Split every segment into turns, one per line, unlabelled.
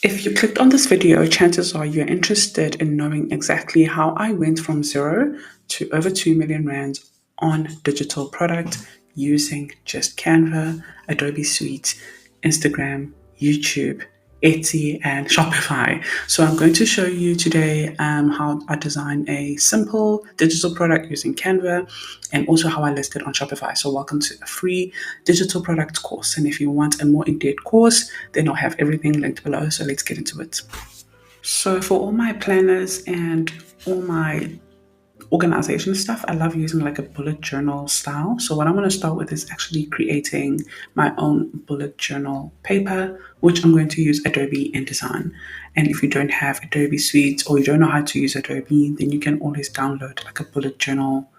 If you clicked on this video, chances are you're interested in knowing exactly how I went from zero to over 2 million rands on digital product using just Canva, Adobe Suite, Instagram, YouTube, Etsy, and Shopify. So I'm going to show you today how I design a simple digital product using Canva and also how I list it on Shopify. So welcome to a free digital product course. And if you want a more in-depth course, then I'll have everything linked below. So let's get into it. So for all my planners and all my organization stuff, I love using like a bullet journal style. So what I'm going to start with is actually creating my own bullet journal paper, which I'm going to use Adobe InDesign. And if you don't have Adobe Suite or you don't know how to use Adobe, then you can always download like a bullet journal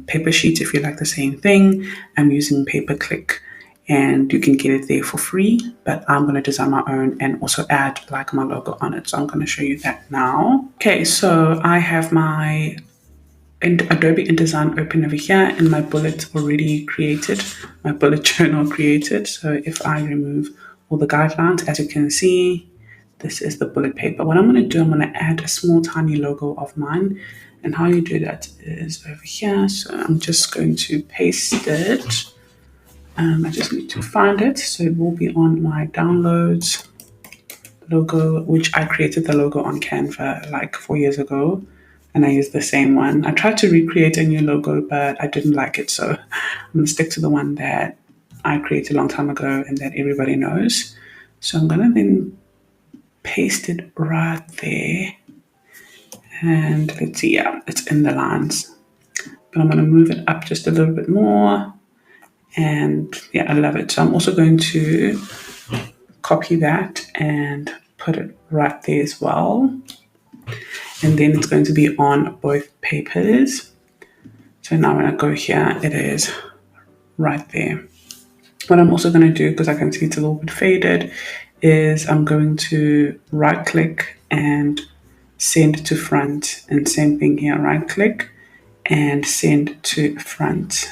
paper sheet if you like the same thing. I'm using pay-per-click and you can get it there for free, but I'm going to design my own and also add like my logo on it. So I'm going to show you that now. Okay, so I have my Adobe InDesign open over here and my bullet already created, my bullet journal created. So if I remove all the guidelines, as you can see, this is the bullet paper. What I'm going to do, I'm going to add a small tiny logo of mine. And how you do that is over here. So I'm just going to paste it. I just need to find it. So it will be on my downloads logo, which I created the logo on Canva like 4 years ago. And I used the same one. I tried to recreate a new logo, but I didn't like it. So I'm going to stick to the one that I created a long time ago and that everybody knows. So I'm going to then paste it right there. And let's see, yeah, it's in the lines. But I'm going to move it up just a little bit more. And yeah, I love it. So I'm also going to copy that and put it right there as well. And then it's going to be on both papers. So now when I go here, it is right there. What I'm also going to do, because I can see it's a little bit faded, is I'm going to right click and send to front. And same thing here, right click and send to front.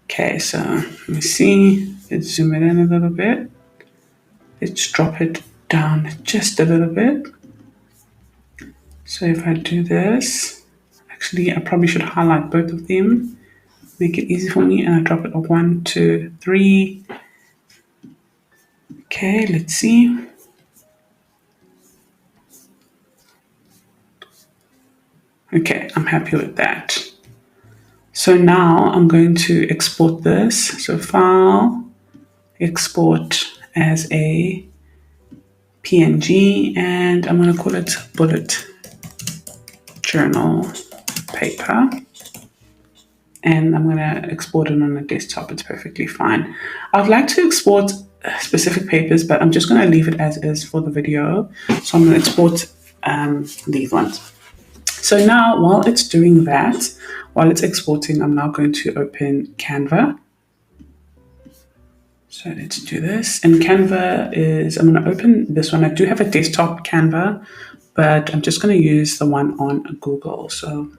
Okay, so let me see. Let's zoom it in a little bit. Let's drop it down just a little bit. So if I do this, actually I probably should highlight both of them, make it easy for me, and I drop it at 1, 2, 3. Okay, let's see. Okay, I'm happy with that. So now I'm going to export this. So file, export as a PNG, and I'm going to call it bullet journal paper. And I'm going to export it on a desktop. It's perfectly fine. I'd like to export specific papers, but I'm just going to leave it as is for the video. So I'm going to export these ones. So now while it's doing that, while it's exporting, I'm now going to open Canva. So let's do this. And Canva is, I'm going to open this one. I do have a desktop Canva, but I'm just going to use the one on Google. So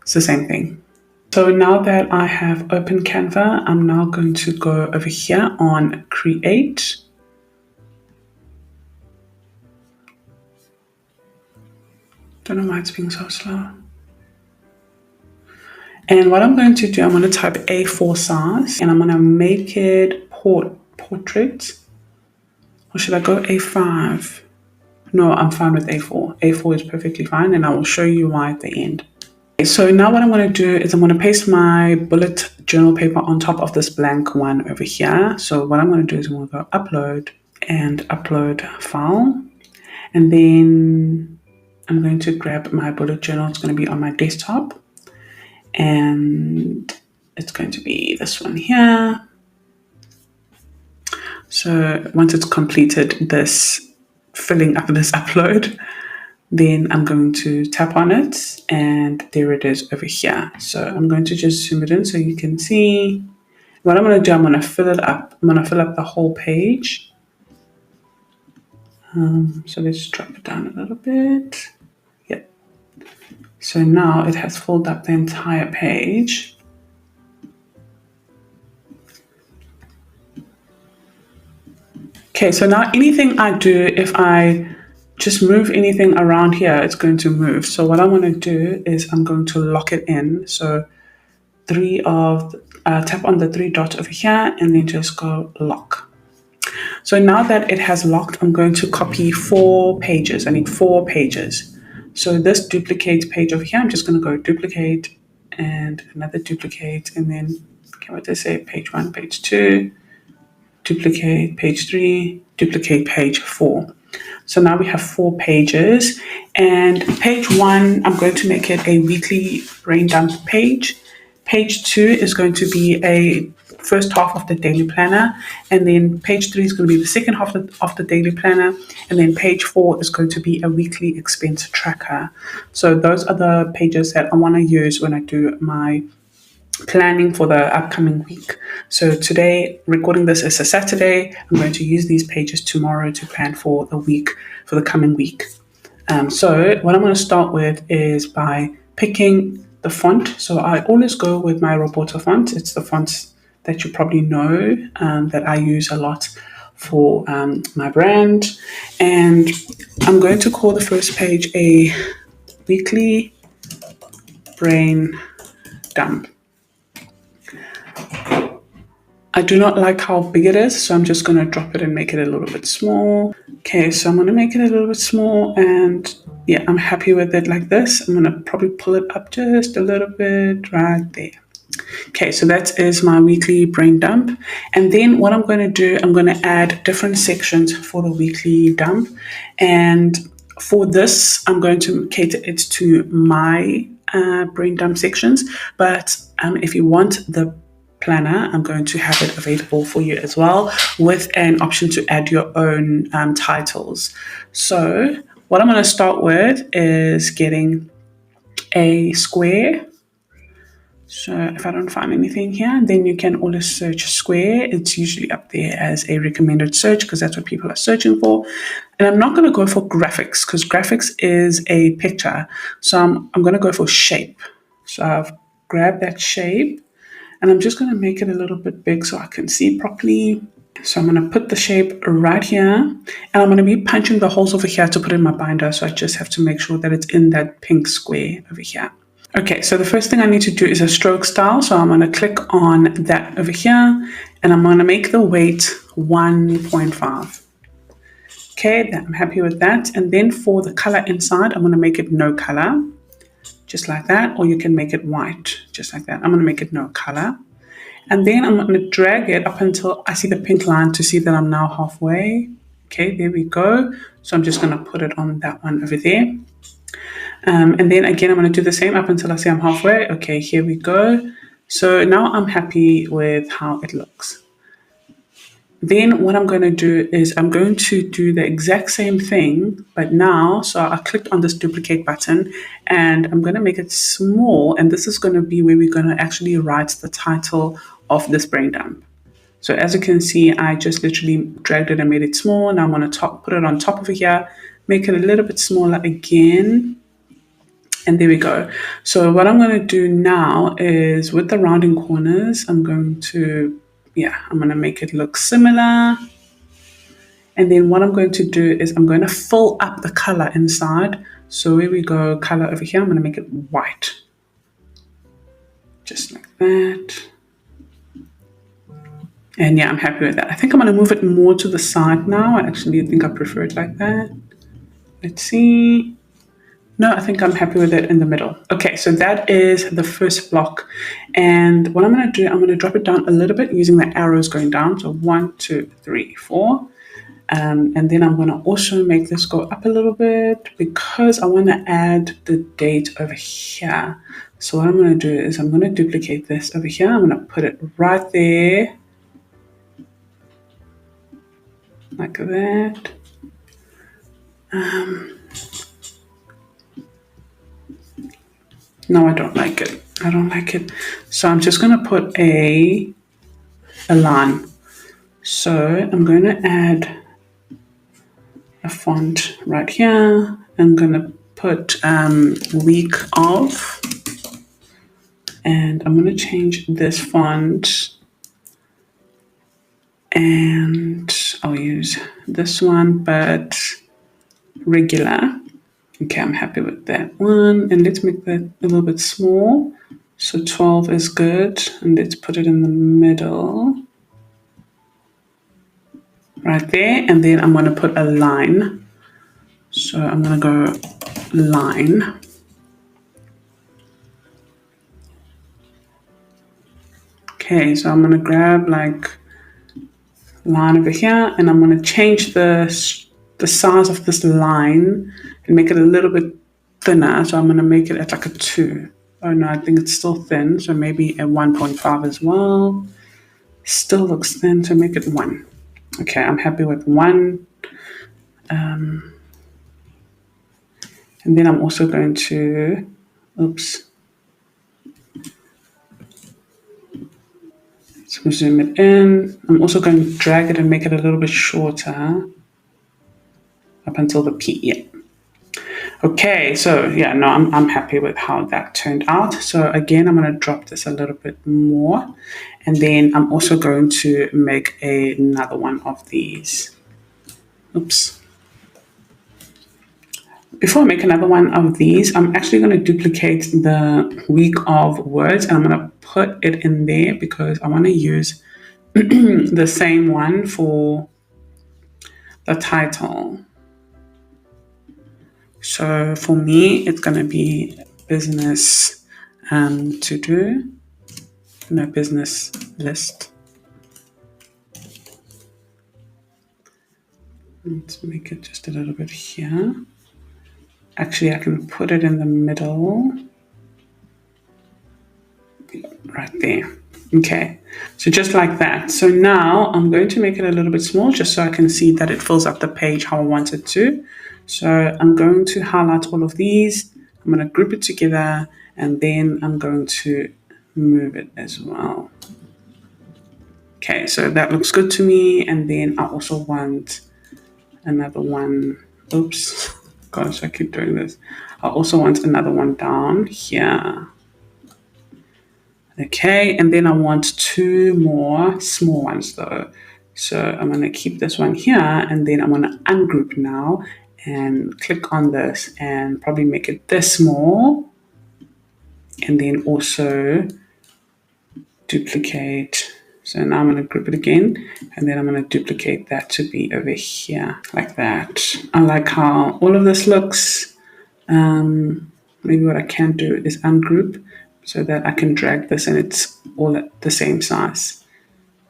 it's the same thing. So now that I have opened Canva, I'm now going to go over here on Create. Don't know why it's being so slow. And what I'm going to do, I'm going to type A4 size and I'm going to make it portrait. Or should I go A5? No, I'm fine with A4. A4 is perfectly fine and I will show you why at the end. So now what I'm going to do is I'm going to paste my bullet journal paper on top of this blank one over here. So what I'm going to do is I'm going to go upload and upload file. And then I'm going to grab my bullet journal. It's going to be on my desktop. And it's going to be this one here. So once it's completed this filling up this upload, then I'm going to tap on it and there it is over here. So I'm going to just zoom it in so you can see. What I'm going to do, I'm going to fill it up. I'm going to fill up the whole page. So let's drop it down a little bit. Yep. So now it has filled up the entire page. Okay, so now anything I do, if I just move anything around here, it's going to move. So what I'm going to do is I'm going to lock it in. So tap on the three dots over here and then just go lock. So now that it has locked, I'm going to copy 4 pages. I need 4 pages. So this duplicate page over here, I'm just going to go duplicate and another duplicate, and then, okay, what did I say? Page 1, page 2, duplicate page 3, duplicate page 4. So now we have 4 pages, and page 1, I'm going to make it a weekly brain dump page. Page 2 is going to be a first half of the daily planner, and then page 3 is going to be the second half of the daily planner, and then page 4 is going to be a weekly expense tracker. So those are the pages that I want to use when I do my planning for the upcoming week. So today, recording this is a Saturday, I'm going to use these pages tomorrow to plan for the coming week. So what I'm going to start with is by picking the font. So I always go with my Roboto font. It's the font that you probably know, that I use a lot for my brand. And I'm going to call the first page a weekly brain dump. I do not like how big it is, so I'm just going to drop it and make it a little bit small. Okay, so I'm going to make it a little bit small, and yeah, I'm happy with it like this. I'm going to probably pull it up just a little bit right there. Okay, so that is my weekly brain dump. And then what I'm going to do, I'm going to add different sections for the weekly dump. And for this, I'm going to cater it to my brain dump sections. But if you want the planner, I'm going to have it available for you as well, with an option to add your own titles. So what I'm going to start with is getting a square. So if I don't find anything here, then you can always search square. It's usually up there as a recommended search because that's what people are searching for. And I'm not going to go for graphics because graphics is a picture. So I'm going to go for shape. So I've grabbed that shape and I'm just going to make it a little bit big so I can see properly. So I'm going to put the shape right here, and I'm going to be punching the holes over here to put in my binder. So I just have to make sure that it's in that pink square over here. Okay, so the first thing I need to do is a stroke style. So I'm going to click on that over here, and I'm going to make the weight 1.5. Okay, I'm happy with that. And then for the color inside, I'm going to make it no color, just like that. Or you can make it white, just like that. I'm going to make it no color. And then I'm going to drag it up until I see the pink line to see that I'm now halfway. Okay, there we go. So I'm just going to put it on that one over there. And then again, I'm going to do the same up until I say I'm halfway. Okay, here we go. So now I'm happy with how it looks. Then what I'm going to do is I'm going to do the exact same thing, but now, so I clicked on this duplicate button and I'm going to make it small. And this is going to be where we're going to actually write the title of this brain dump. So as you can see, I just literally dragged it and made it small. Now I'm going to put it on top over here, make it a little bit smaller again. And there we go. So what I'm going to do now is with the rounding corners, I'm going to make it look similar. And then what I'm going to do is I'm going to fill up the color inside. So here we go, color over here, I'm going to make it white. Just like that. And yeah, I'm happy with that. I think I'm going to move it more to the side now. I actually think I prefer it like that. Let's see. No, I think I'm happy with it in the middle. Okay, so that is the first block. And what I'm going to do, I'm going to drop it down a little bit using the arrows going down. So 1, 2, 3, 4. And then I'm going to also make this go up a little bit because I want to add the date over here. So what I'm going to do is I'm going to duplicate this over here. I'm going to put it right there. Like that. No, I don't like it. I don't like it. So I'm just going to put a line. So I'm going to add a font right here. I'm going to put week of. And I'm going to change this font. And I'll use this one, but regular. Okay, I'm happy with that one. And let's make that a little bit small. So 12 is good. And let's put it in the middle. Right there. And then I'm going to put a line. So I'm going to go line. Okay, so I'm going to grab like line over here. And I'm going to change the size of this line and make it a little bit thinner. So I'm going to make it at like a 2. Oh no, I think it's still thin. So maybe a 1.5 as well. Still looks thin, so make it 1. Okay, I'm happy with 1. And then I'm also going to, let's zoom it in. I'm also going to drag it and make it a little bit shorter up until the P. Yeah. Okay, so yeah, no, I'm happy with how that turned out. So again, I'm going to drop this a little bit more. And then I'm also going to make another one of these. Oops. Before I make another one of these, I'm actually going to duplicate the week of words and I'm going to put it in there because I want to use the same one for the title. So for me, it's going to be business to do, no business list. Let's make it just a little bit here. Actually, I can put it in the middle. Right there. Okay, so just like that. So now I'm going to make it a little bit small just so I can see that it fills up the page how I want it to. So I'm going to highlight all of these. I'm going to group it together and then I'm going to move it as well. Okay, so that looks good to me. And then I also want another one. Oops, gosh, I keep doing this. I also want another one down here. Okay, and then I want 2 more small ones though. So I'm going to keep this one here and then I'm going to ungroup now and click on this and probably make it this small. And then also duplicate. So now I'm going to group it again and then I'm going to duplicate that to be over here like that. I like how all of this looks. Maybe what I can do is ungroup so that I can drag this and it's all at the same size.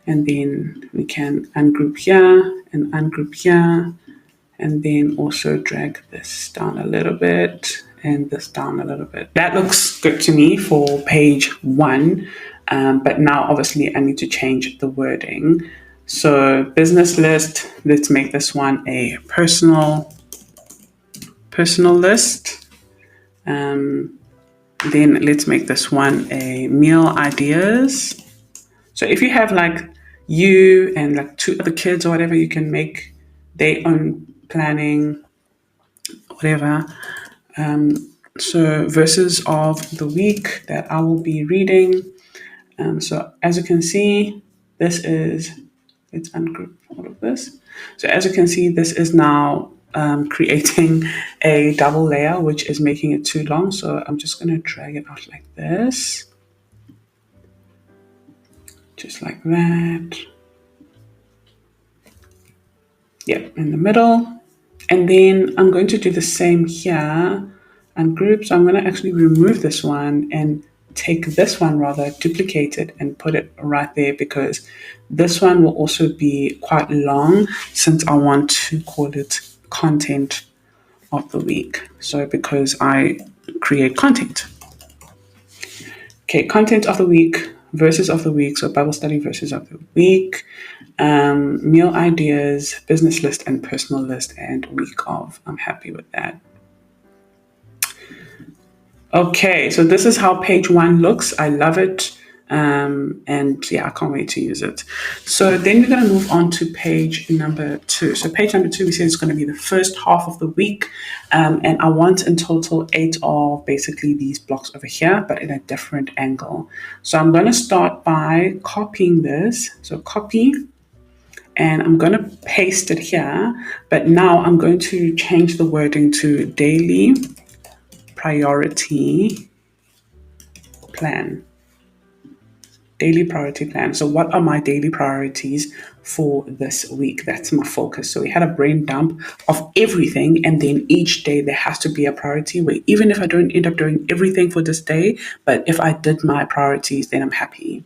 And then we can ungroup here and ungroup here. And then also drag this down a little bit and this down a little bit. That looks good to me for page 1. But now obviously I need to change the wording. So business list, let's make this one a personal list. Then let's make this one a meal ideas. So if you have like you and like 2 other kids or whatever, you can make their own planning, whatever. So verses of the week that I will be reading. So as you can see, this is, let's ungroup all of this. So as you can see, this is now creating a double layer, which is making it too long. So I'm just going to drag it out like this. Just like that. Yep, in the middle. And then I'm going to do the same here and group. So I'm going to actually remove this one and take this one rather, duplicate it and put it right there because this one will also be quite long since I want to call it content of the week. So because I create content. Okay, content of the week, verses of the week, so Bible study verses of the week, meal ideas, business list and personal list, and week of. I'm happy with that. Okay, so this is how page 1 looks. I love it. And yeah, I can't wait to use it. So then we're going to move on to page number 2. So page number 2, we said it's going to be the first half of the week. And I want in total 8 of basically these blocks over here, but in a different angle. So I'm going to start by copying this. So copy. and I'm going to paste it here, but now I'm going to change the wording to daily priority plan. Daily priority plan. So what are my daily priorities for this week? That's my focus. So we had a brain dump of everything, and then each day there has to be a priority where even if I don't end up doing everything for this day, but if I did my priorities, then I'm happy.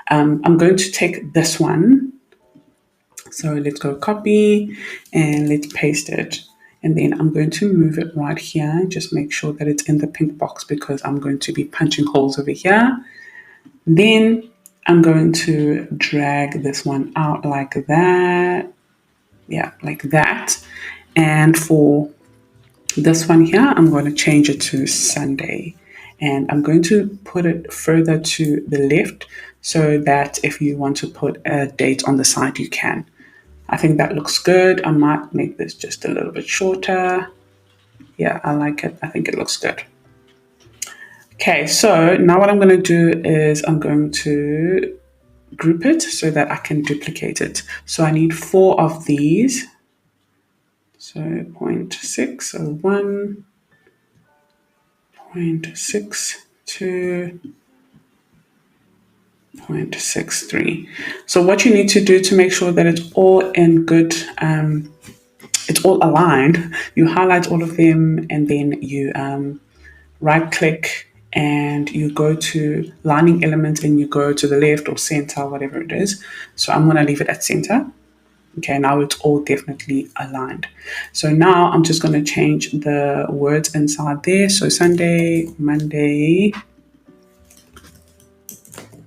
I'm going to take this one. So let's go copy and let's paste it. And then I'm going to move it right here. Just make sure that it's in the pink box because I'm going to be punching holes over here. Then I'm going to drag this one out like that. Yeah, like that. And for this one here, I'm going to change it to Sunday. And I'm going to put it further to the left so that if you want to put a date on the side, you can. I think that looks good. I might make this just a little bit shorter. Yeah, I like it. I think it looks good. Okay, so now what I'm going to do is I'm going to group it so that I can duplicate it. So I need 4 of these. So 0.6, so 1, 0.62, 0.63. So what you need to do to make sure that it's all in good, it's all aligned, you highlight all of them and then you right click and you go to lining element and you go to the left or center, whatever it is. So I'm going to leave it at center. Okay, now it's all definitely aligned. So now I'm just going to change the words inside there. So Sunday, Monday,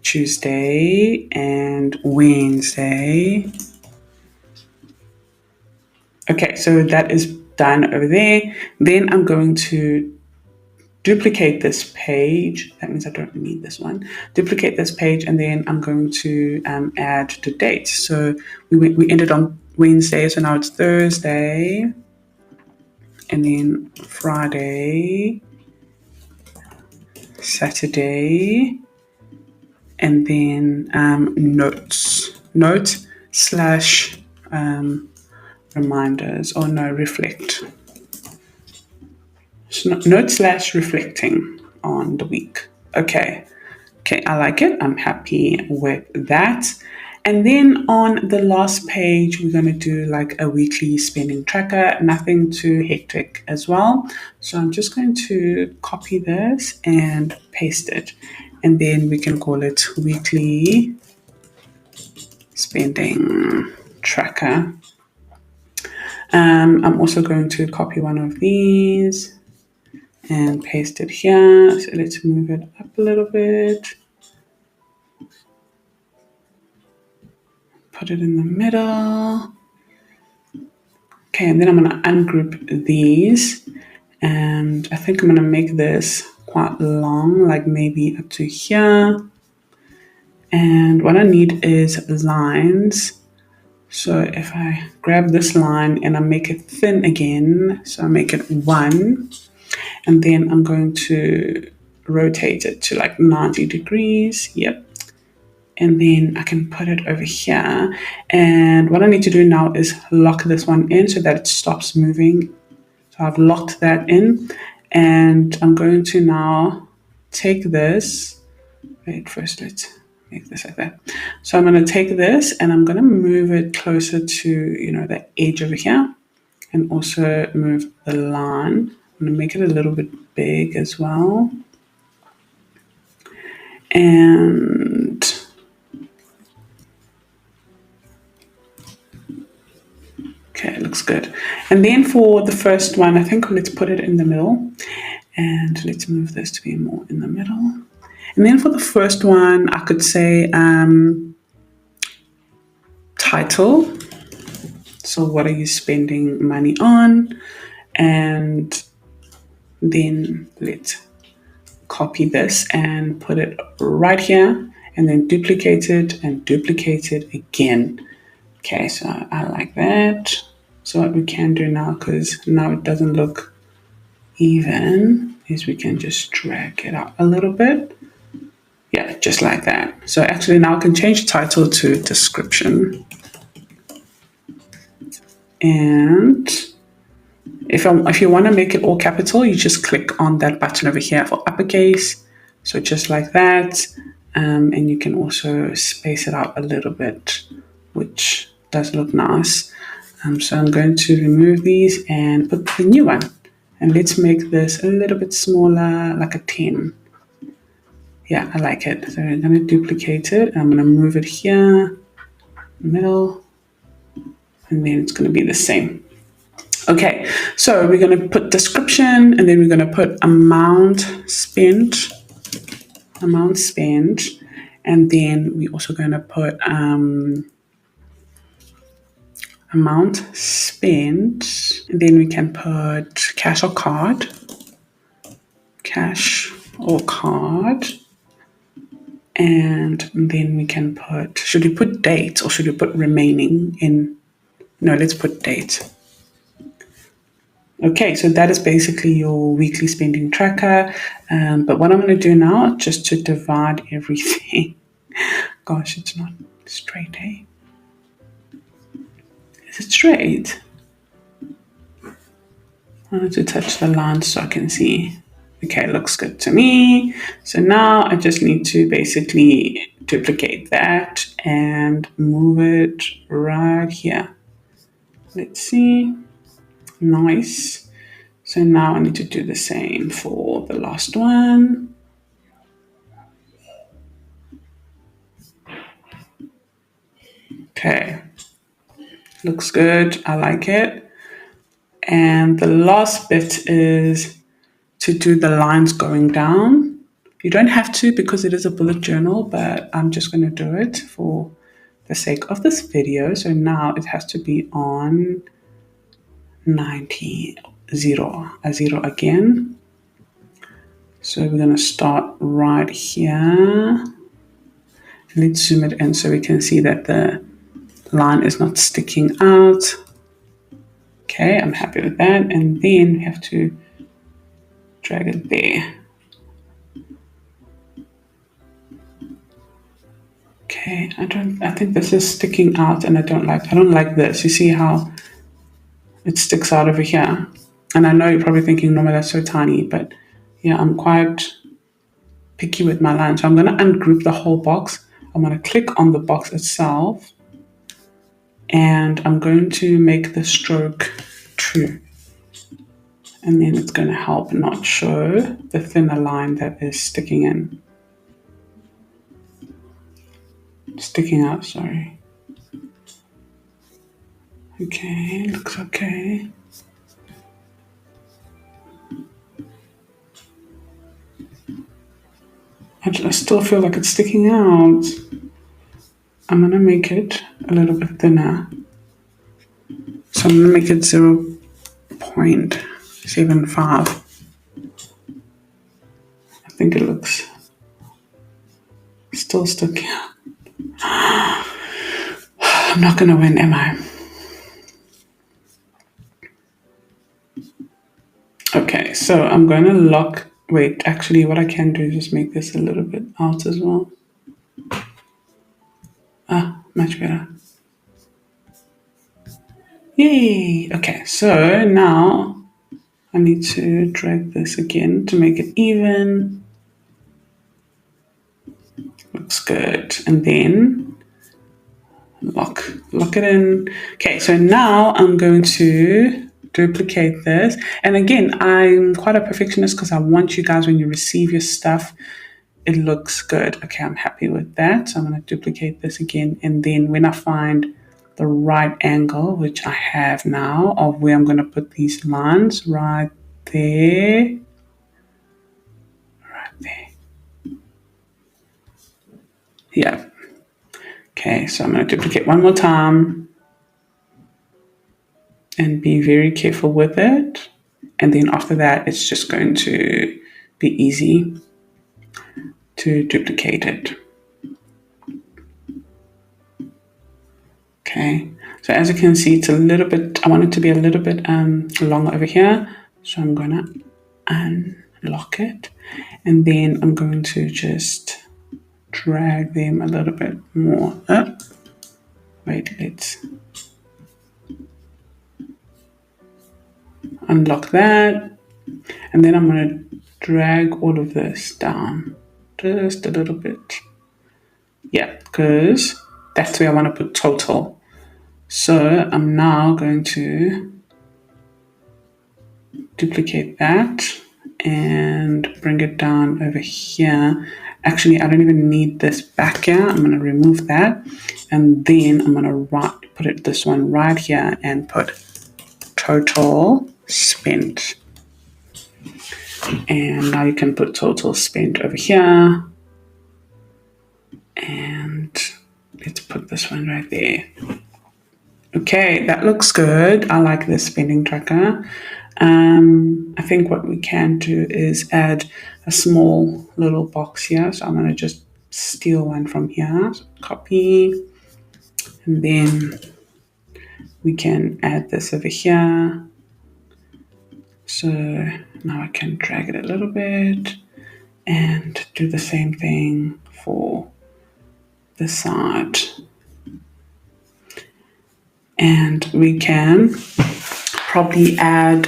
Tuesday, and Wednesday. Okay, so that is done over there. Then I'm going to duplicate this page. That means I don't need this one. Duplicate this page, and then I'm going to add the date. So we ended on Wednesday, so now it's Thursday, and then Friday, Saturday, and then note slash reminders, or no, reflect. Note slash reflecting on the week. Okay, I like it. I'm happy with that. And then on the last page, we're going to do like a weekly spending tracker, nothing too hectic as well. So I'm just going to copy this and paste it. And then we can call it weekly spending tracker. I'm also going to copy one of these and paste it here. So let's move it up a little bit. Put it in the middle. Okay, and then I'm going to ungroup these. And I think I'm going to make this quite long, like maybe up to here. And what I need is lines. So if I grab this line and I make it thin again, so I make it 1. And then I'm going to rotate it to like 90 degrees. Yep. And then I can put it over here. And what I need to do now is lock this one in so that it stops moving. So I've locked that in. And I'm going to now take this. Wait, first let's make this like that. So I'm going to take this and I'm going to move it closer to, the edge over here. And also move the line. I'm going to make it a little bit big as well. And okay, it looks good. And then for the first one, I think let's put it in the middle. And let's move this to be more in the middle. And then for the first one, I could say title. So what are you spending money on? And then let's copy this and put it right here, and then duplicate it and duplicate it again. Okay, so I like that. So what we can do now, because now it doesn't look even, is we can just drag it out a little bit. Yeah, just like that. So actually now I can change the title to description. And if you want to make it all capital, you just click on that button over here for uppercase. So just like that. And you can also space it out a little bit, which does look nice. So I'm going to remove these and put the new one. And let's make this a little bit smaller, like a 10. Yeah, I like it. So I'm going to duplicate it. I'm going to move it here, middle, and then it's going to be the same. Okay, so we're going to put description, and then we're going to put amount spent, and then we're also going to put amount spent, and then we can put cash or card, and then we can put, should we put date or should we put remaining in? No, let's put date. Okay, so that is basically your weekly spending tracker. But what I'm going to do now, just to divide everything. Gosh, it's not straight, eh? Is it straight? I wanted to touch the line so I can see. Okay, looks good to me. So now I just need to basically duplicate that and move it right here. Let's see. Nice. So now I need to do the same for the last one. Okay. Looks good. I like it. And the last bit is to do the lines going down. You don't have to because it is a bullet journal, but I'm just going to do it for the sake of this video. So now it has to be on 90, 0, a 0 again. So we're going to start right here. Let's zoom it in so we can see that the line is not sticking out. Okay, I'm happy with that. And then we have to drag it there. Okay, I think this is sticking out and I don't like this. You see how it sticks out over here? And I know you're probably thinking, no, that's so tiny, but yeah, I'm quite picky with my line. So I'm going to ungroup the whole box. I'm going to click on the box itself and I'm going to make the stroke true. And then it's going to help not show the thinner line that is sticking out, sorry. Okay, looks okay. I still feel like it's sticking out. I'm going to make it a little bit thinner. So I'm going to make it 0.75. I think it looks still sticking out. I'm not going to win, am I? Okay, so I'm going to lock. Wait, actually, what I can do is just make this a little bit out as well. Much better. Yay! Okay, so now I need to drag this again to make it even. Looks good. And then lock it in. Okay, so now I'm going to duplicate this. And again, I'm quite a perfectionist because I want you guys, when you receive your stuff, it looks good. Okay, I'm happy with that. So I'm going to duplicate this again. And then when I find the right angle, which I have now, of where I'm going to put these lines, right there. Yeah. Okay, so I'm going to duplicate one more time and be very careful with it. And then after that, it's just going to be easy to duplicate it. Okay, so as you can see, it's a little bit, I want it to be a little bit longer over here. So I'm going to unlock it. And then I'm going to just drag them a little bit more up. Wait, let's Unlock that. And then I'm going to drag all of this down just a little bit. Yeah, because that's where I want to put total. So I'm now going to duplicate that and bring it down over here. Actually, I don't even need this back here. I'm going to remove that. And then I'm going to put this one right here and put total spent. And now you can put total spent over here. And let's put this one right there. Okay, that looks good. I like this spending tracker. I think what we can do is add a small little box here. So I'm going to just steal one from here. So copy. And then we can add this over here. So now I can drag it a little bit and do the same thing for this side. And we can probably add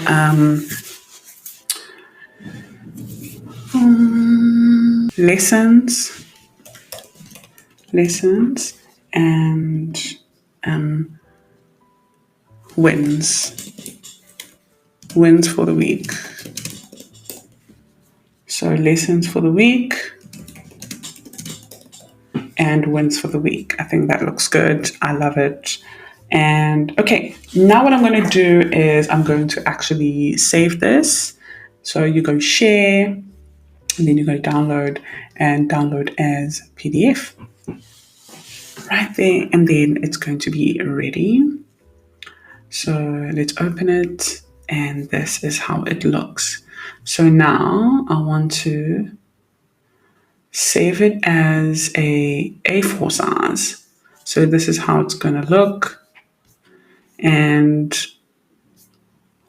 lessons and wins for the week. So lessons for the week and wins for the week. I think that looks good. I love it. And okay, now what I'm going to do is I'm going to actually save this. So you go share, and then you go download and download as PDF. Right there, and then it's going to be ready. So let's open it, and this is how it looks. So now I want to save it as a A4 size. So this is how it's going to look. And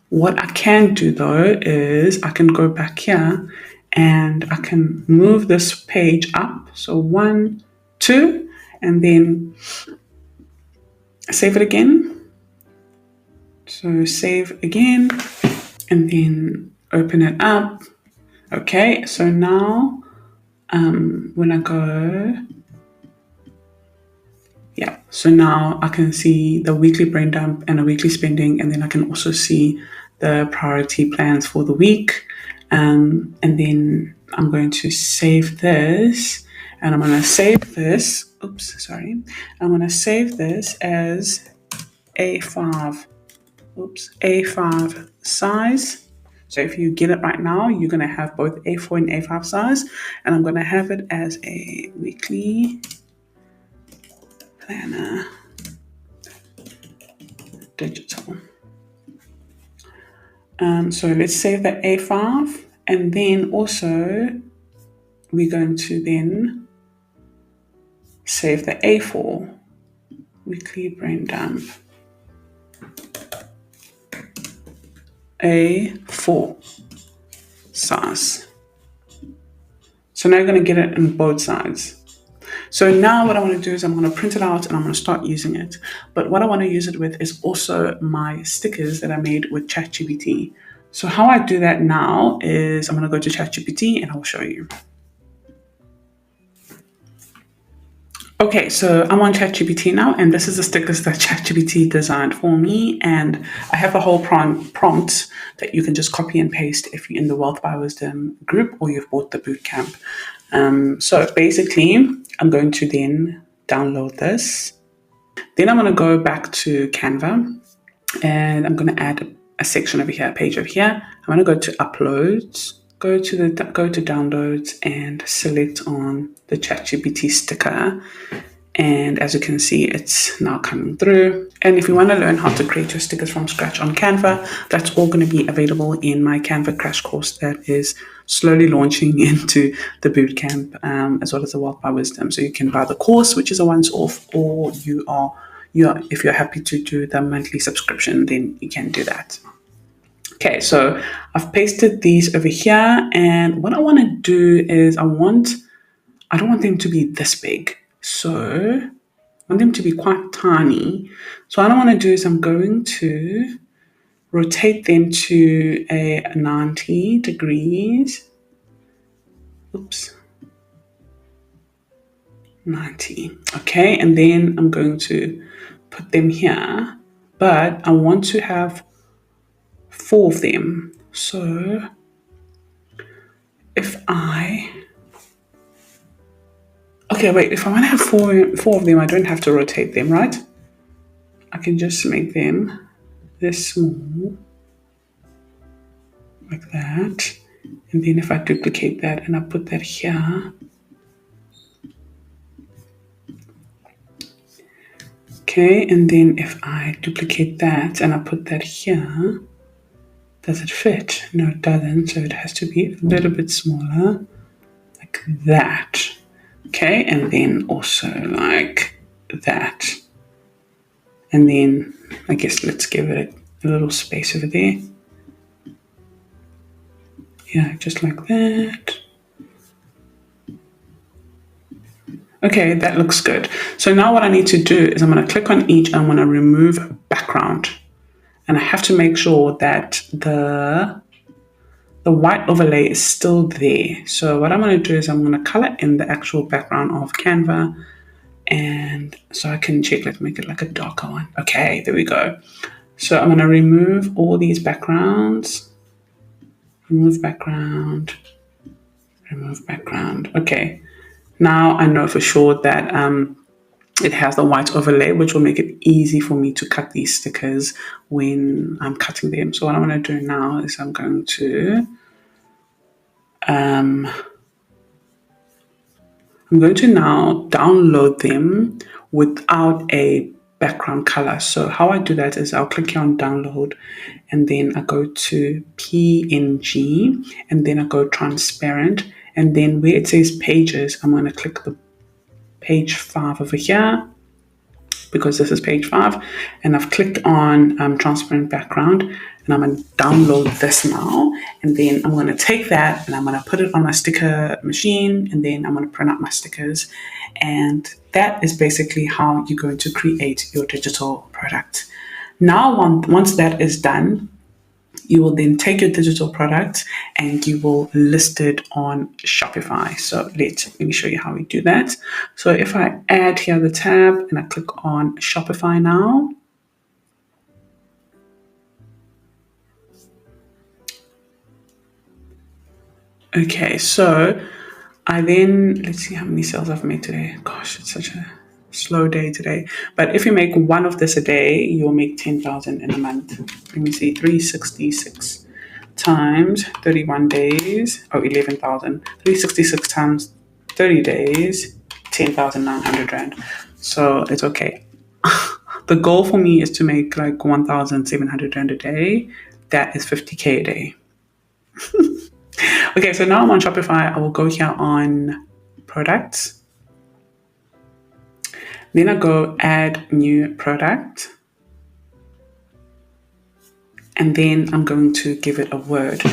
what I can do though is I can go back here and I can move this page up. So 1, 2, and then save it again. So save again and then open it up. Okay, so now when I go, yeah, so now I can see the weekly brain dump and a weekly spending, and then I can also see the priority plans for the week. And then I'm going to save this, and I'm going to save this. I'm going to save this as A5. A5 size. So if you get it right now, you're going to have both A4 and A5 size, and I'm going to have it as a weekly planner digital. So let's save the A5, and then also we're going to then save the A4 weekly brain dump. A4 size. So now you're going to get it in both sides. So now what I want to do is I'm going to print it out and I'm going to start using it. But what I want to use it with is also my stickers that I made with ChatGPT. So how I do that now is I'm going to go to ChatGPT and I'll show you. Okay, so I'm on ChatGPT now, and this is the stickers that ChatGPT designed for me. And I have a whole prompt that you can just copy and paste if you're in the Wealth by Wisdom group or you've bought the bootcamp. So basically, I'm going to then download this. Then I'm going to go back to Canva, and I'm going to add a section over here, a page over here. I'm going to go to Uploads. Go to downloads and select on the ChatGPT sticker. And as you can see, it's now coming through. And if you want to learn how to create your stickers from scratch on Canva, that's all going to be available in my Canva crash course that is slowly launching into the bootcamp, as well as the Wealth by Wisdom. So you can buy the course, which is a once off, or if you're happy to do the monthly subscription, then you can do that. Okay, so I've pasted these over here, and what I want to do is I don't want them to be this big. So I want them to be quite tiny. So what I want to do is I'm going to rotate them to a 90 degrees. Oops. 90. Okay, and then I'm going to put them here, but I want to have 4 of them. So if I if I want to have four of them, I don't have to rotate them, right? I can just make them this small, like that. And then if I duplicate that and I put that here, okay, and then if I duplicate that and I put that here, does it fit? No, it doesn't. So it has to be a little bit smaller, like that. Okay, and then also like that. And then I guess let's give it a little space over there. Yeah, just like that. Okay, that looks good. So now what I need to do is I'm going to click on each and I'm going to remove background. And I have to make sure that the white overlay is still there. So what I'm going to do is I'm going to color in the actual background of Canva. And so I can check, let's make it like a darker one. Okay, there we go. So I'm going to remove all these backgrounds. Remove background. Remove background. Okay. Now I know for sure that it has the white overlay, which will make it easy for me to cut these stickers when I'm cutting them. So what I'm going to do now is I'm going to now download them without a background color. So how I do that is I'll click here on download and then I go to PNG and then I go transparent, and then where it says pages, I'm going to click the page 5 over here because this is page 5, and I've clicked on transparent background, and I'm going to download this now, and then I'm going to take that and I'm going to put it on my sticker machine, and then I'm going to print out my stickers. And that is basically how you're going to create your digital product. Now once that is done, you will then take your digital product and you will list it on Shopify. So let me show you how we do that. So if I add here the tab and I click on Shopify now, okay, so I then, let's see how many sales I've made today. Gosh, it's such a slow day today. But if you make one of this a day, you'll make 10,000 in a month. Let me see, 366 times 31 days, 11,000. 366 times 30 days, 10,900 Rand. So it's okay. The goal for me is to make like 1,700 Rand a day. That is 50K a day. Okay, so now I'm on Shopify. I will go here on products. Then I go add new product. And then I'm going to give it a word.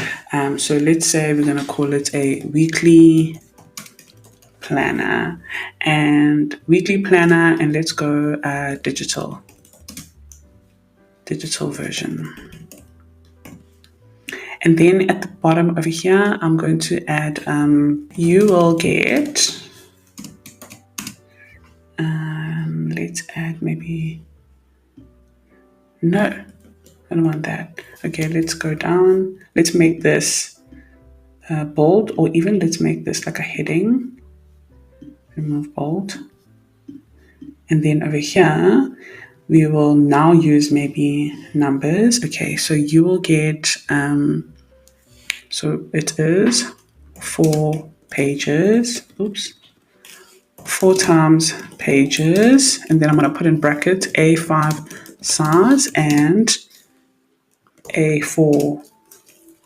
So let's say we're going to call it a weekly planner. And weekly planner, and let's go digital version. And then at the bottom over here, I'm going to add, you will get, let's add maybe, no, I don't want that. Okay, let's go down. Let's make this bold, or even let's make this like a heading. Remove bold. And then over here, we will now use maybe numbers. Okay, so you will get, so it is 4 pages. Oops. 4 times pages. And then I'm going to put in brackets A5 size and A4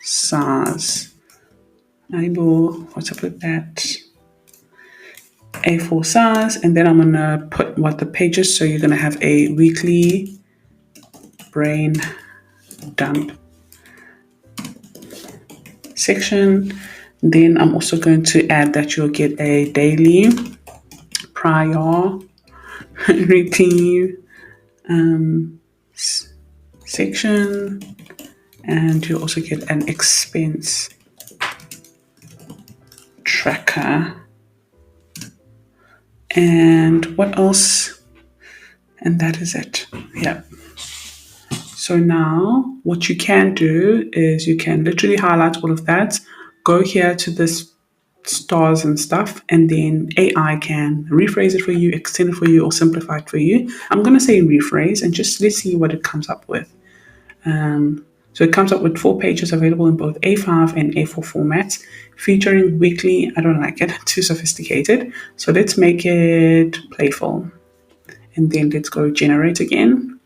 size. I will, what's up with that? A4 size, and then I'm going to put what the pages, so you're going to have a weekly brain dump section. Then I'm also going to add that you'll get a daily prior routine section, And you also get an expense tracker. And what else? And that is it. Yeah. So now what you can do is you can literally highlight all of that, go here to this stars and stuff, and then AI can rephrase it for you, extend it for you, or simplify it for you. I'm going to say rephrase and just let's see what it comes up with. So it comes up with 4 pages available in both A5 and A4 formats, featuring weekly. I don't like it, too sophisticated. So let's make it playful. And then let's go generate again.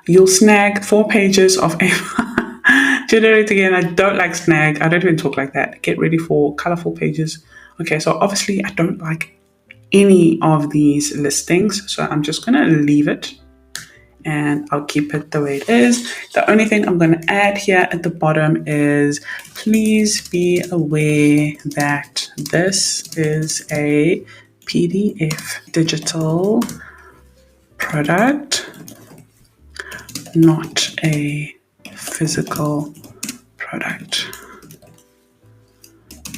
You'll snag 4 pages of A5. Generate again. I don't like snag. I don't even talk like that. Get ready for colorful pages. Okay, so obviously I don't like any of these listings. So I'm just going to leave it. And I'll keep it the way it is. The only thing I'm going to add here at the bottom is please be aware that this is a PDF digital product, not a physical product.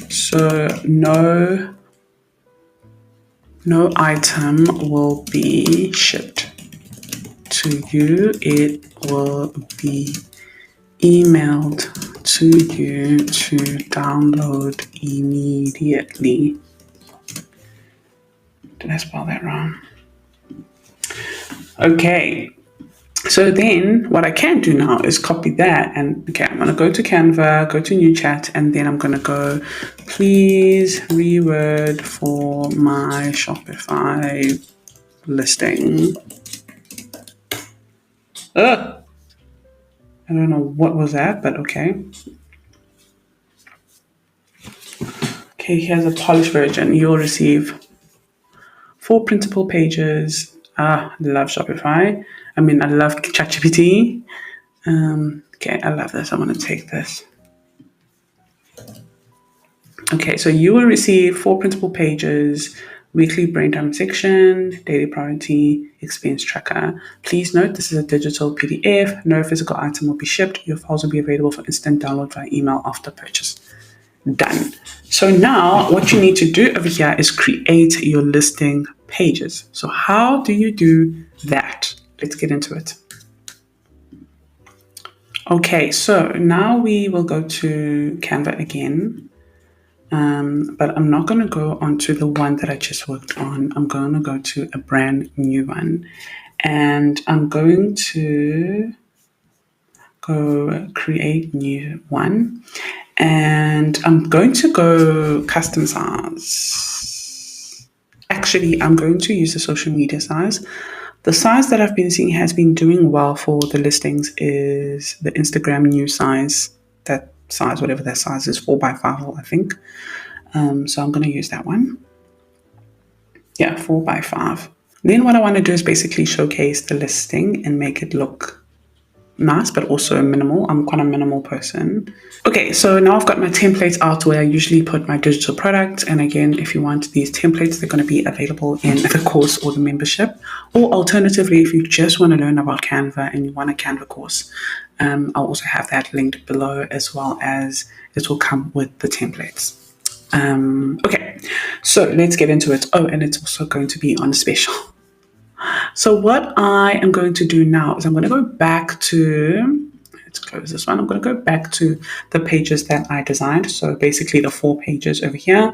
So no item will be shipped to you. It will be emailed to you to download immediately. Did I spell that wrong? Okay. So then what I can do now is copy that and okay, I'm going to go to Canva, go to new chat, and then I'm going to go, please reword for my Shopify listing. I don't know what was that, but okay. Okay, here's a polished version. You'll receive 4 printable pages. I love Shopify. I mean, I love ChatGPT. Okay, I love this. I'm going to take this. Okay, so you will receive 4 printable pages, weekly brain dump section, daily priority, expense tracker. Please note this is a digital PDF. No physical item will be shipped. Your files will be available for instant download via email after purchase. Done. So now what you need to do over here is create your listing pages. So how do you do that? Let's get into it. Okay, so now we will go to Canva again. But I'm not going to go onto the one that I just worked on. I'm going to go to a brand new one. And I'm going to go create new one. And I'm going to go custom size. Actually, I'm going to use the social media size. The size that I've been seeing has been doing well for the listings is the Instagram new size. That size, whatever that size is, 4x5, I think. So I'm going to use that one. Yeah, 4x5. Then what I want to do is basically showcase the listing and make it look nice, but also minimal. I'm quite a minimal person. Okay, so now I've got my templates out where I usually put my digital products. And again, if you want these templates, they're going to be available in the course or the membership. Or alternatively, if you just want to learn about Canva and you want a Canva course, I'll also have that linked below, as well as it will come with the templates. Okay, so let's get into it. Oh, and it's also going to be on special. So what I am going to do now is I'm going to go back to, let's close this one. I'm going to go back to the pages that I designed. So basically the 4 pages over here.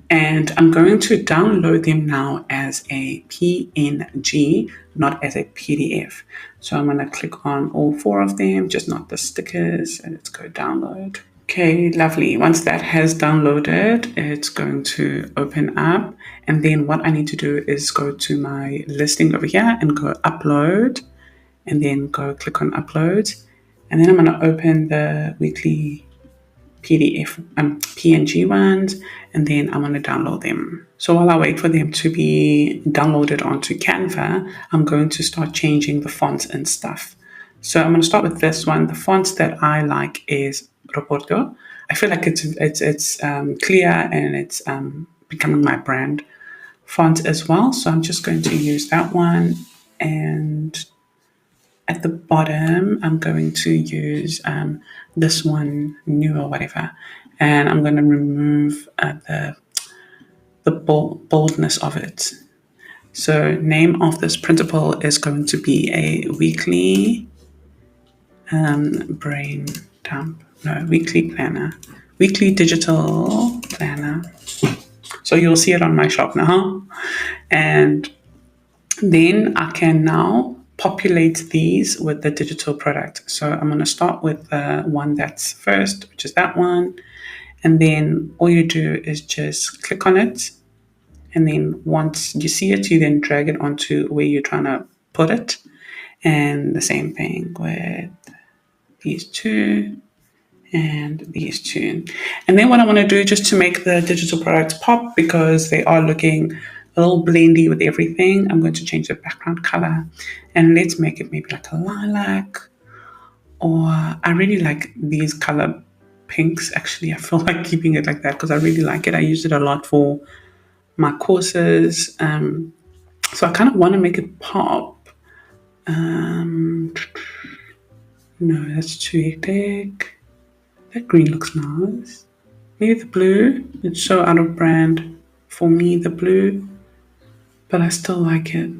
And I'm going to download them now as a PNG, not as a PDF. So I'm going to click on all 4 of them, just not the stickers. And let's go download. Okay, lovely. Once that has downloaded, it's going to open up. And then what I need to do is go to my listing over here and go upload. And then go click on upload. And then I'm going to open the weekly PDF, PNG ones. And then I'm going to download them. So while I wait for them to be downloaded onto Canva, I'm going to start changing the fonts and stuff. So I'm going to start with this one. The fonts that I like is Roporto. I feel like it's clear and it's becoming my brand font as well. So I'm just going to use that one and at the bottom, I'm going to use this one, new or whatever, and I'm going to remove the boldness of it. So name of this printable is going to be a weekly brain dump. No, weekly planner. Weekly digital planner. So you'll see it on my shop now. And then I can now populate these with the digital product. So I'm going to start with the one that's first, which is that one. And then all you do is just click on it. And then once you see it, you then drag it onto where you're trying to put it. And the same thing with these two and these two. And then what I want to do just to make the digital products pop, because they are looking a little blendy with everything, I'm going to change the background color and let's make it maybe like a lilac, or I really like these color pinks. Actually, I feel like keeping it like that because I really like it. I use it a lot for my courses. So I kind of want to make it pop. No, that's too hectic. That green looks nice. Maybe the blue. It's so out of brand for me, the blue. But I still like it.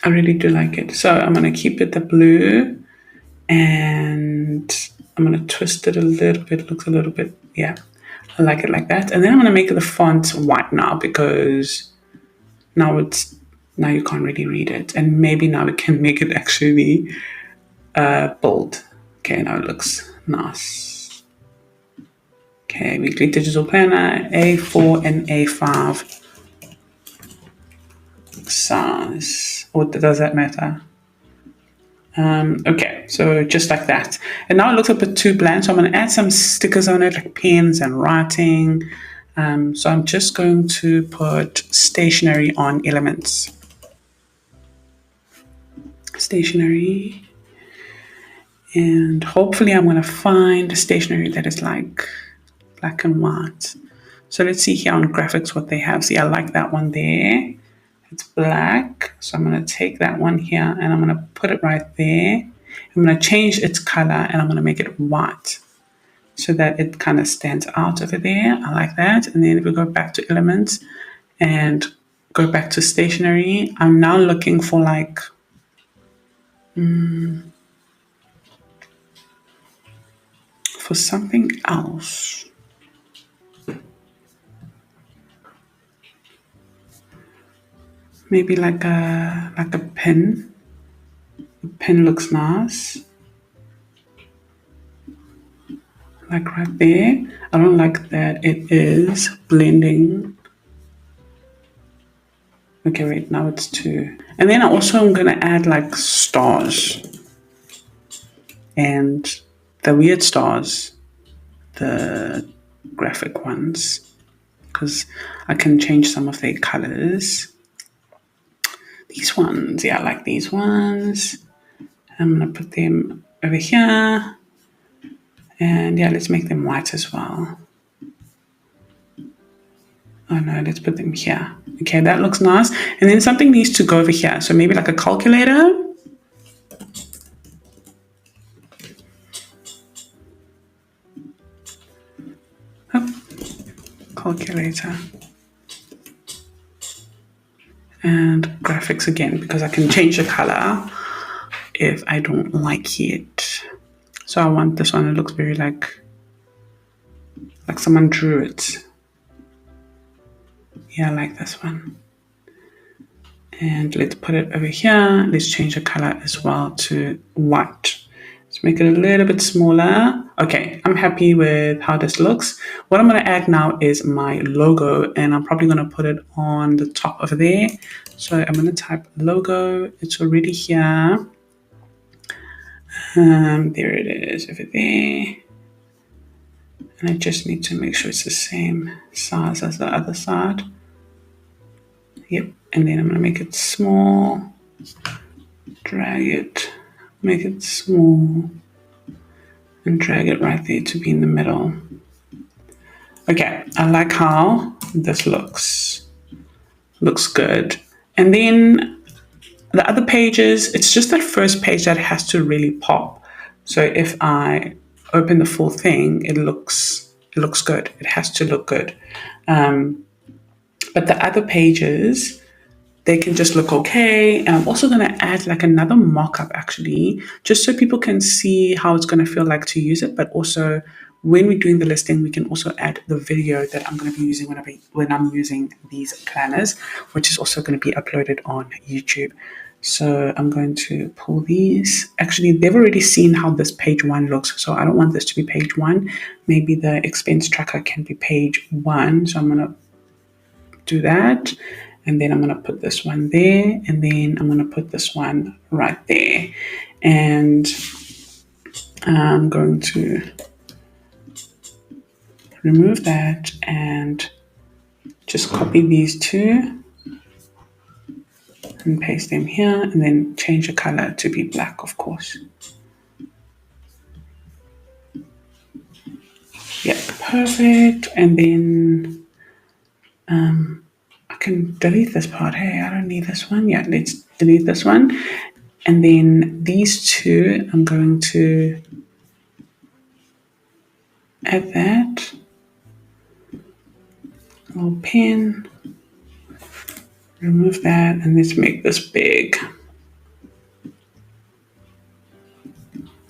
I really do like it. So I'm going to keep it the blue. And I'm going to twist it a little bit. It looks a little bit, yeah. I like it like that. And then I'm going to make the font white now, because now you can't really read it. And maybe now we can make it actually bold. Okay, now it looks nice. Okay, weekly digital planner, A4 and A5 size. Or does that matter? Okay, so just like that. And now it looks a bit too bland, so I'm going to add some stickers on it, like pens and writing. So I'm just going to put stationery on elements. Stationery. And hopefully I'm going to find a stationery that is like black and white. So let's see here on graphics what they have. See, I like that one there. It's black. So I'm going to take that one here and I'm going to put it right there. I'm going to change its color and I'm going to make it white so that it kind of stands out over there. I like that. And then if we go back to elements and go back to stationery, I'm now looking for like for something else. Maybe like a pen. The pen looks nice. Like right there. I don't like that it is blending. Okay, wait, now it's two. And then I also am gonna add like stars. And the weird stars, the graphic ones, because I can change some of their colors. These ones, yeah, I like these ones. I'm gonna put them over here. And yeah, let's make them white as well. Oh no, let's put them here. Okay, that looks nice. And then something needs to go over here. So maybe like a calculator. Oh, calculator. And graphics again, because I can change the color if I don't like it. So I want this one. It looks very like someone drew it. Yeah, I like this one. And let's put it over here. Let's change the color as well to white. Let's make it a little bit smaller. Okay, I'm happy with how this looks. What I'm going to add now is my logo, and I'm probably going to put it on the top over there. So I'm going to type logo. It's already here. There it is over there. And I just need to make sure it's the same size as the other side. Yep, and then I'm going to make it small, drag it, make it small, and drag it right there to be in the middle. Okay, I like how this looks. Looks good. And then The other pages, it's just that first page that has to really pop. So if I open the full thing, it looks good. It has to look good. But the other pages, they can just look okay. And I'm also going to add like another mock-up actually, just so people can see how it's going to feel like to use it. But also when we're doing the listing, we can also add the video that I'm going to be using when I'm using these planners, which is also going to be uploaded on YouTube. So I'm going to pull these. Actually, they've already seen how this page 1 looks. So I don't want this to be page 1. Maybe the expense tracker can be page 1. So I'm going to do that. And then I'm going to put this one there. And then I'm going to put this one right there. And I'm going to remove that and just copy these two and paste them here, and then change the color to be black, of course. Yeah, perfect. And then I can delete this part. Hey, I don't need this one. Yeah, let's delete this one. And then these two, I'm going to add that. Little pen. Remove that, and let's make this big.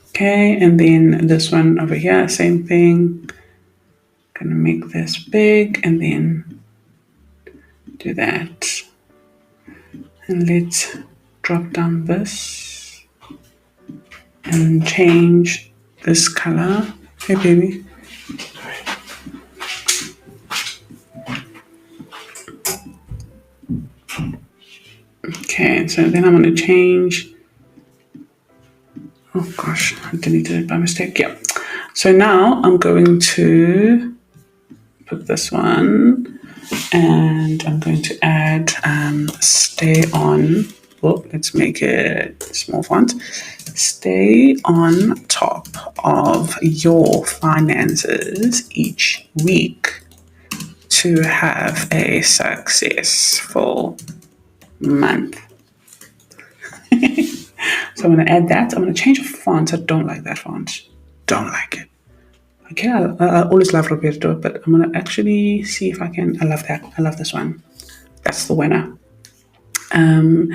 Okay, and then this one over here, same thing. Gonna make this big and then do that. And let's drop down this and change this color. Hey baby. Okay, so then I'm going to change. Oh gosh, I deleted it by mistake. Yeah. So now I'm going to put this one, and I'm going to add stay on. Oh, let's make it small font. Stay on top of your finances each week to have a successful month. So I'm going to add that. I'm going to change the font. I don't like that font. Don't like it. Okay, I always love Roberto, but I'm going to actually see if I can. I love that. I love this one. That's the winner. And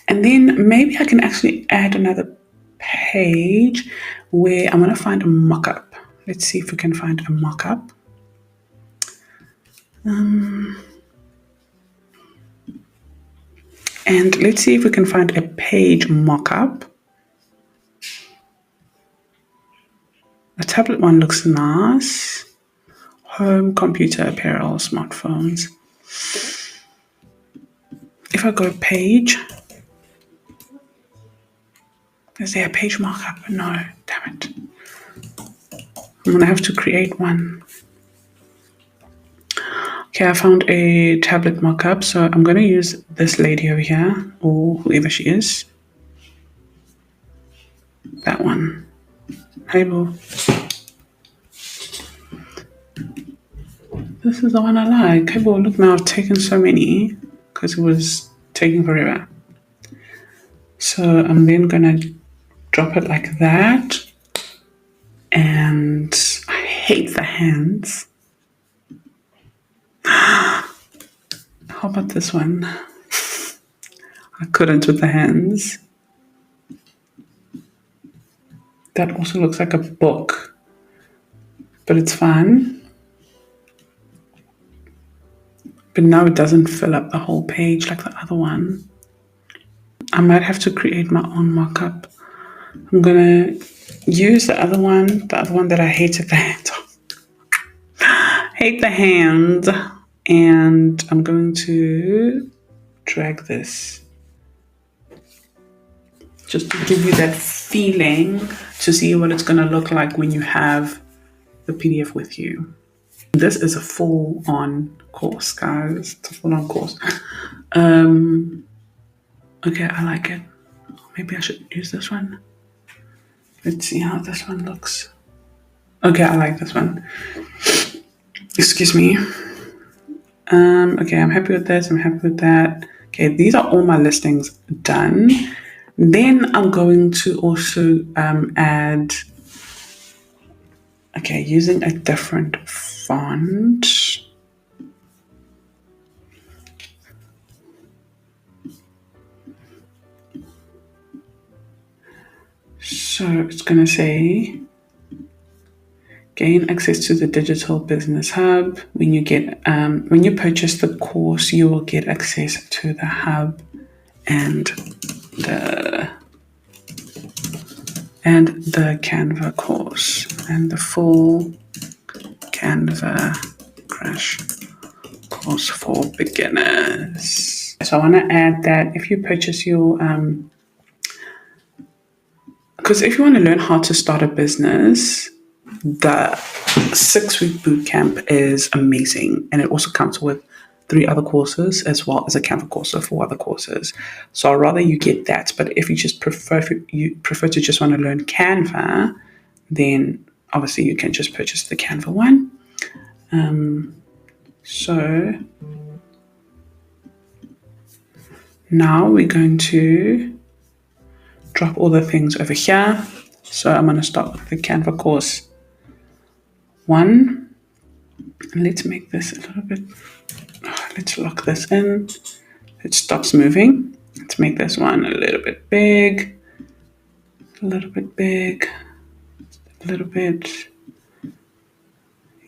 then maybe I can actually add another page where I'm going to find a mock-up. Let's see if we can find a mock-up. And let's see if we can find a page mock-up. The tablet one looks nice. Home, computer, apparel, smartphones. If I go page, is there a page markup? No, damn it. I'm gonna have to create one. Okay, I found a tablet markup, so I'm gonna use this lady over here, or whoever she is. That one. Hey boo. This is the one I like. Hey boo, look now, I've taken so many because it was taking forever. So I'm then gonna drop it like that. And I hate the hands. How about this one? I couldn't with the hands. That also looks like a book, but it's fun. But now it doesn't fill up the whole page like the other one. I might have to create my own markup. I'm gonna use the other one that I hated the hand of. Hate the hand. And I'm going to drag this just to give you that feeling to see what it's going to look like when you have the PDF with you. This is a full-on course, guys. It's a full-on course. Okay, I like it. Maybe I should use this one. Let's see how this one looks. Okay, I like this one. Excuse me. Okay, I'm happy with this. I'm happy with that. Okay, these are all my listings done. Then I'm going to also add, okay, using a different font. So it's going to say, gain access to the Digital Business Hub. When you purchase the course, you will get access to the hub and the Canva course and the full Canva crash course for beginners. So I want to add that if you purchase your because if you want to learn how to start a business, the 6-week bootcamp is amazing, and it also comes with 3 other courses as well as a Canva course, so 4 other courses. So I'd rather you get that. But if you prefer to just want to learn Canva, then obviously you can just purchase the Canva one. So now we're going to drop all the things over here. So I'm going to start with the Canva course 1. Let's make this a little bit, let's lock this in. It stops moving. Let's make this one a little bit big, a little bit big, a little bit,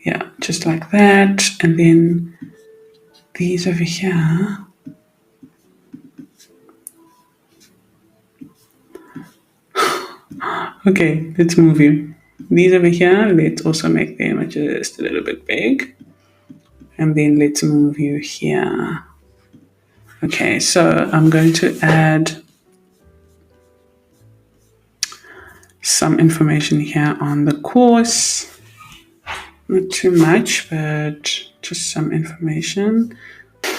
yeah, just like that. And then these over here, okay, let's move you. These over here, let's also make them just a little bit big. And then let's move you here. Okay, so I'm going to add some information here on the course. Not too much, but just some information.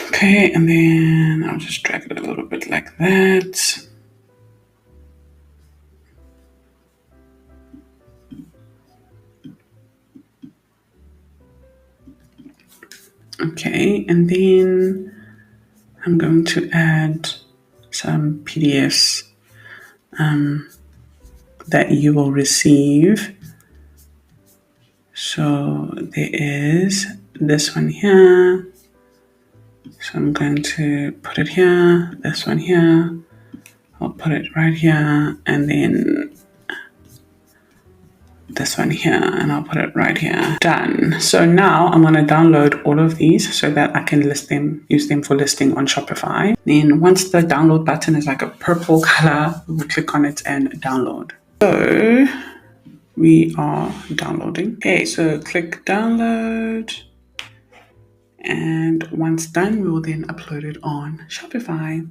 Okay, and then I'll just drag it a little bit like that. Okay, and then I'm going to add some PDFs that you will receive. So there is this one here. So I'm going to put it here, this one here. I'll put it right here, and then this one here, and I'll put it right here. Done. So now I'm going to download all of these so that I can use them for listing on Shopify. Then once the download button is like a purple color, we'll click on it and download. So we are downloading. Okay, so click download. And once done, we will then upload it on Shopify.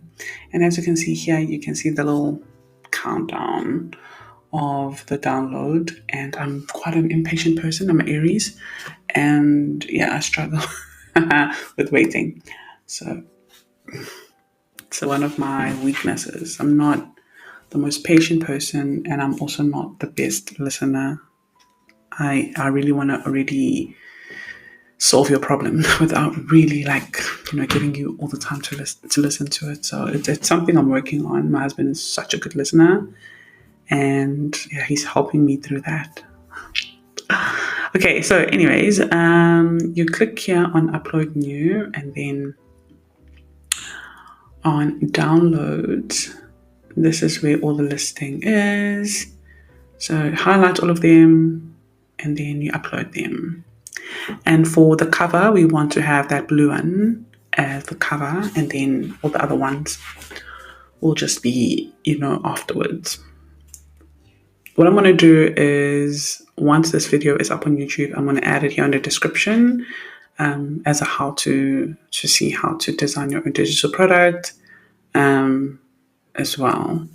And as you can see here, you can see the little countdown of the download. And I'm quite an impatient person. I'm an Aries. And yeah, I struggle with waiting. So it's one of my weaknesses. I'm not the most patient person, and I'm also not the best listener. I really want to already solve your problem without really giving you all the time to listen to it. So it's something I'm working on. My husband is such a good listener, and yeah, he's helping me through that. Okay, so anyways, you click here on upload new, and then on download, this is where all the listing is. So highlight all of them, and then you upload them. And for the cover, we want to have that blue one as the cover, and then all the other ones will just be, afterwards. What I'm going to do is, once this video is up on YouTube, I'm going to add it here in the description as a how to see how to design your own digital product as well.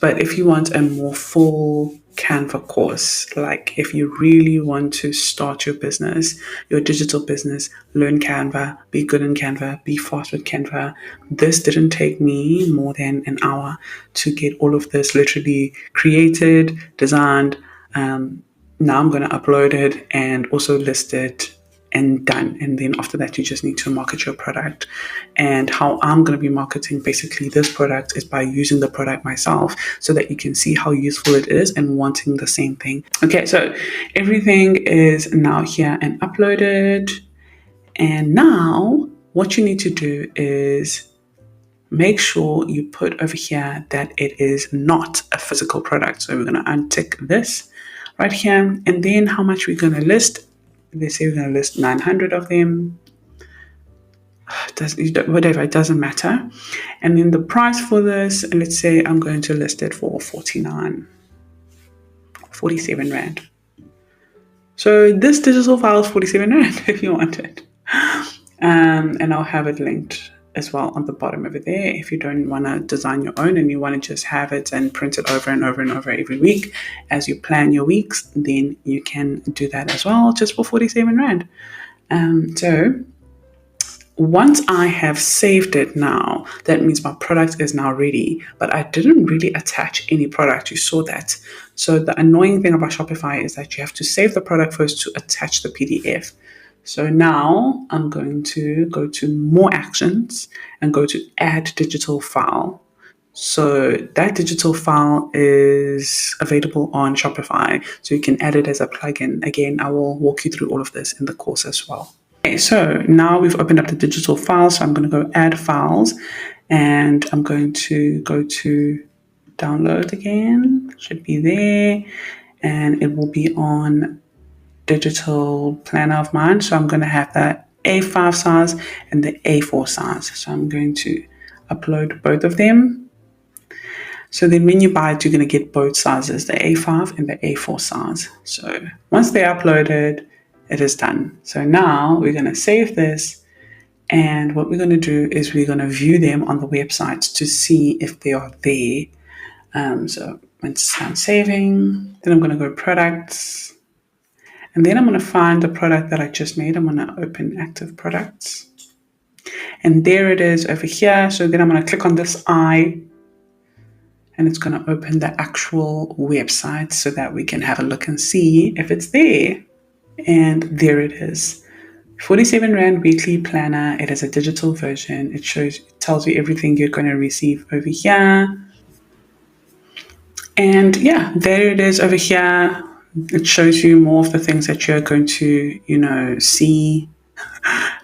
But if you want a more full Canva course, like if you really want to start your business, your digital business, learn Canva, be good in Canva, be fast with Canva. This didn't take me more than an hour to get all of this literally created, designed. Now I'm going to upload it and also list it and done. And then after that, you just need to market your product. And how I'm going to be marketing basically this product is by using the product myself so that you can see how useful it is and wanting the same thing. Okay, so everything is now here and uploaded. And now what you need to do is make sure you put over here that it is not a physical product. So we're going to untick this right here. And then how much we're going to list. Let's say we're going to list 900 of them. Whatever, it doesn't matter. And then the price for this, let's say I'm going to list it for 47 Rand. So this digital file is 47 Rand if you want it. And I'll have it linked as well on the bottom over there. If you don't want to design your own and you want to just have it and print it over and over and over every week as you plan your weeks, then you can do that as well, just for 47 Rand. So once I have saved it now, that means my product is now ready, but I didn't really attach any product. You saw that. So the annoying thing about Shopify is that you have to save the product first to attach the PDF. So now I'm going to go to more actions and go to add digital file. So that digital file is available on Shopify. So you can add it as a plugin. Again, I will walk you through all of this in the course as well. Okay, so now we've opened up the digital file. So I'm going to go add files and I'm going to go to download again. Should be there. And it will be on digital planner of mine. So I'm going to have the A5 size and the A4 size. So I'm going to upload both of them. So then when you buy it, you're going to get both sizes, the A5 and the A4 size. So once they're uploaded, it is done. So now we're going to save this. And what we're going to do is we're going to view them on the website to see if they are there. So once it's done saving, then I'm going to go products. And then I'm going to find the product that I just made. I'm going to open active products. And there it is over here. So then I'm going to click on this eye. And it's going to open the actual website so that we can have a look and see if it's there. And there it is. 47 Rand weekly planner. It is a digital version. It tells you everything you're going to receive over here. And yeah, there it is over here. It shows you more of the things that you're going to, see.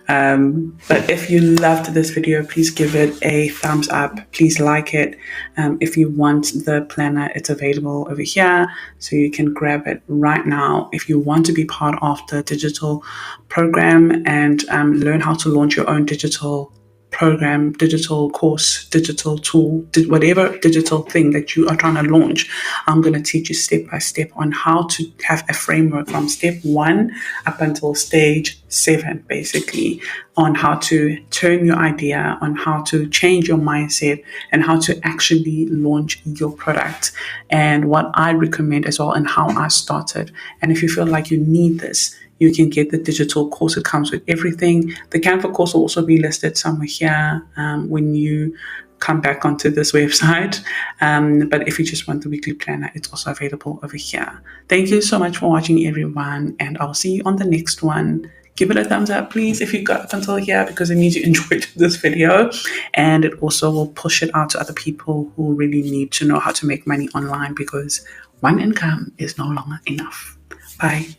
But if you loved this video, please give it a thumbs up. Please like it. If you want the planner, it's available over here. So you can grab it right now. If you want to be part of the digital program and learn how to launch your own digital program, digital course, digital tool, whatever digital thing that you are trying to launch, I'm going to teach you step by step on how to have a framework from step 1 up until stage 7, basically, on how to turn your idea, on how to change your mindset, and how to actually launch your product, and what I recommend as well, and how I started. And if you feel like you need this, you can get the digital course. It comes with everything. The Canva course will also be listed somewhere here when you come back onto this website. But if you just want the weekly planner, it's also available over here. Thank you so much for watching, everyone, and I'll see you on the next one. Give it a thumbs up, please, if you got up until here, because it means you enjoyed this video. And it also will push it out to other people who really need to know how to make money online, because one income is no longer enough. Bye.